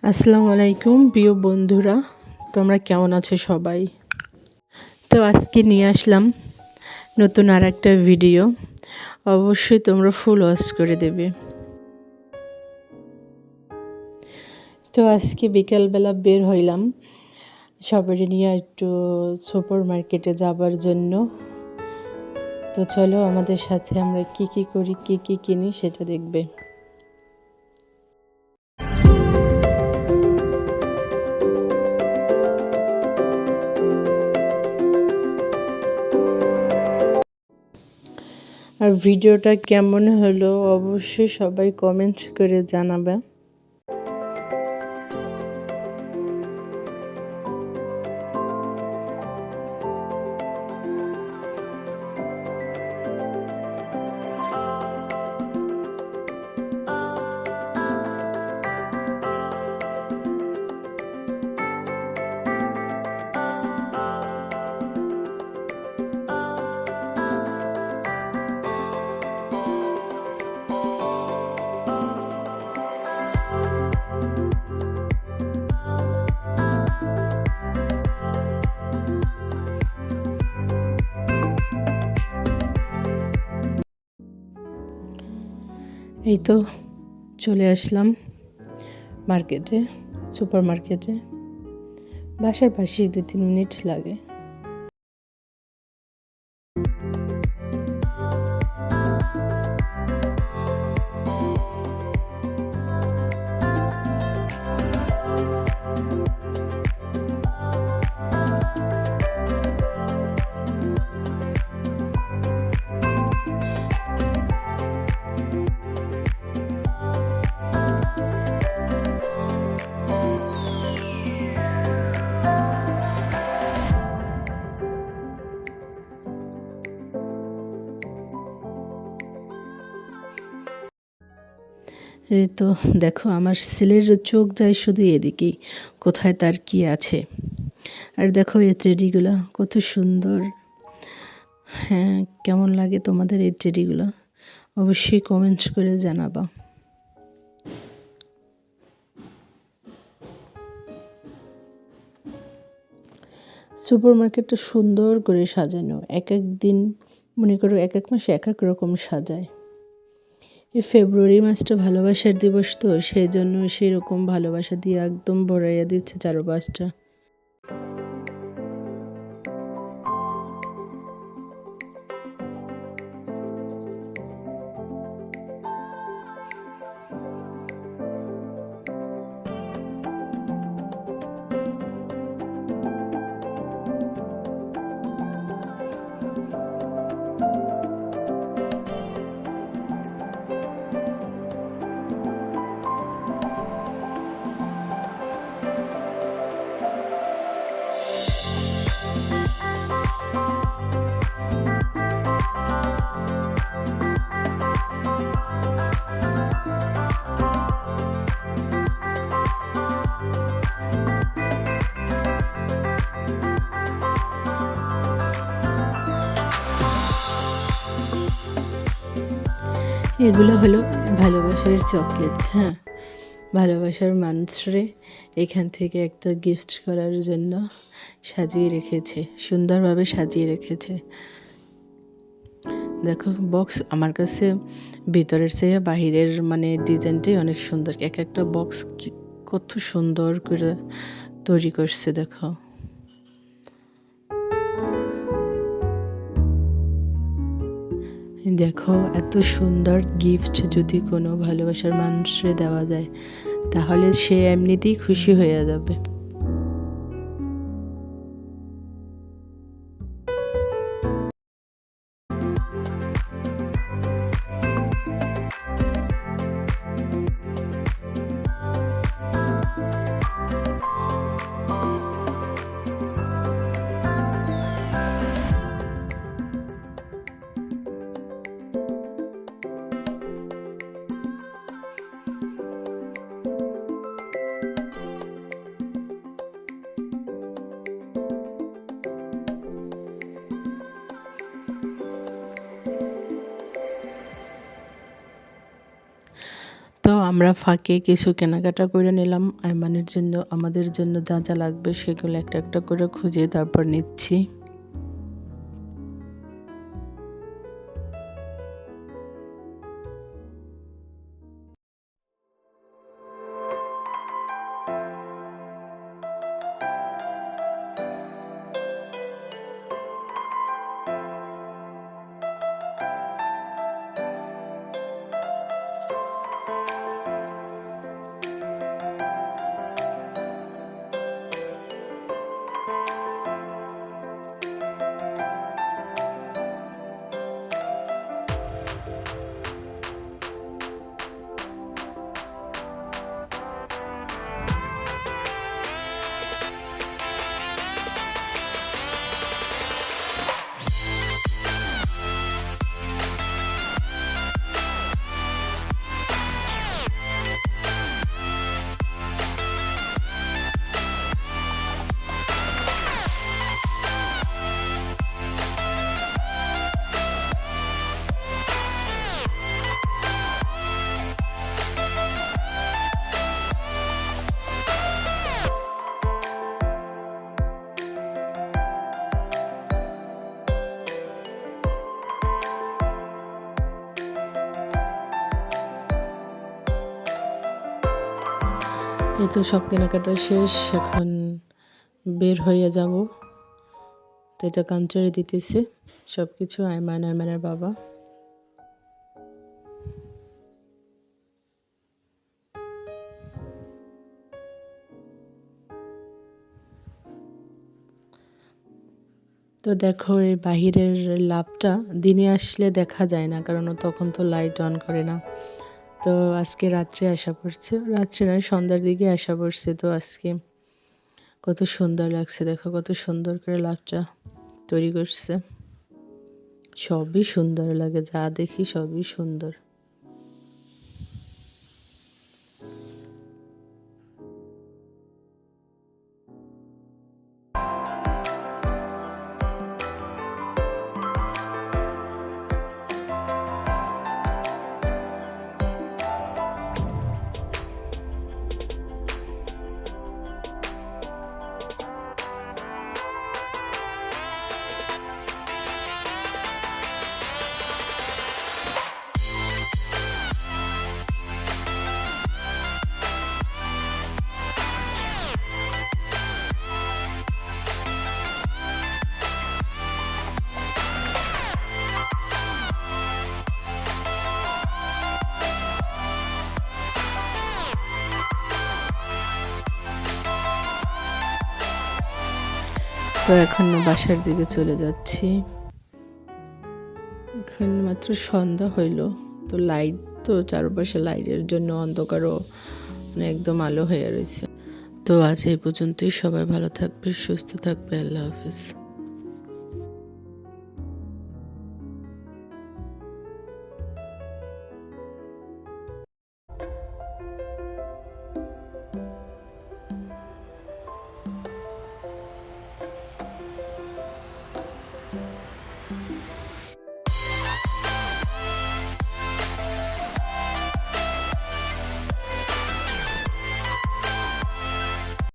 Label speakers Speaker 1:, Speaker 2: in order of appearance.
Speaker 1: আসসালামু আলাইকুম প্রিয় বন্ধুরা, তোমরা কেমন আছো সবাই? তো আজকে নিয়ে আসলাম নতুন আর একটা ভিডিও। অবশ্যই তোমরা ফুল ওয়াচ করে দেবে। তো আজকে বিকালবেলা বের হইলাম সবারই নিয়ে একটু সুপার মার্কেটে যাবার জন্য। তো চলো আমাদের সাথে আমরা কি কি করি, কি কি কিনি সেটা দেখবে। আর ভিডিওটা কেমন হলো অবশ্যই সবাই কমেন্ট করে জানাবে। এই তো চলে আসলাম মার্কেটে, সুপার মার্কেটে। বাসার পাশেই 2-3 মিনিট লাগে। এই তো দেখো আমার ছেলের চোখ যায় শুধু এদিকেই, কোথায় তার কি আছে। আর দেখো এই টেডিগুলো কত সুন্দর। হ্যাঁ, কেমন লাগে তোমাদের এই টেডিগুলো অবশ্যই কমেন্টস করে জানাবা। সুপার মার্কেটটা সুন্দর করে সাজানো, এক এক দিন মনে করো এক এক মাসে এক এক রকম সাজায়। এই ফেব্রুয়ারি মাসটা ভালোবাসার দিবস, তো সেই জন্য সেই রকম ভালোবাসা দিয়ে একদম ভরাইয়া দিচ্ছে চারপাশটা। এগুলো হলো ভালোবাসার চকলেট। হ্যাঁ, ভালোবাসার মানুষরে এখান থেকে একটা গিফট করার জন্য সাজিয়ে রেখেছে, সুন্দরভাবে সাজিয়ে রেখেছে। দেখো বক্স আমার কাছে ভিতরের চেয়ে বাহিরের মানে ডিজাইনটাই অনেক সুন্দর। এক একটা বক্স কত সুন্দর করে তৈরি করছে দেখো। দেখো এত সুন্দর গিফট যদি কোনো ভালোবাসার মানুষকে দেওয়া যায় তাহলে সে এমনিতেই খুশি হয়ে যাবে। আমরা ফাঁকে কিছু কেনাকাটা করে নিলাম আইমানের জন্য, আমাদের জন্য যা যা লাগবে সেগুলো একটা একটা করে খুঁজে তারপর নিচ্ছি। এই তো সব কেনাকাটা শেষ, এখন বের হয়ে যাব। তো এটা কাঞ্চরে দিতেছে সব কিছু আইমানের বাবা। তো দেখো এই বাহিরের লাভটা দিনে আসলে দেখা যায় না, কারণ তখন তো লাইট অন করে না। তো আজকে রাত্রে আসা পড়ছে, রাত্রে নয় সন্ধ্যার দিকে আসা পড়ছে। তো আজকে কত সুন্দর লাগছে, দেখো কত সুন্দর করে লাভটা তৈরি করছে। সবই সুন্দর লাগে, যা দেখি সবই সুন্দর। তো এখন বাসার দিকে চলে যাচ্ছি। এখন মাত্র সন্ধ্যা হইল, তো লাইট তো চারপাশে লাইটের জন্য অন্ধকারও মানে একদম আলো হয়ে রয়েছে। তো আজ এই পর্যন্তই, সবাই ভালো থাকবে, সুস্থ থাকবে, আল্লাহ হাফিজ।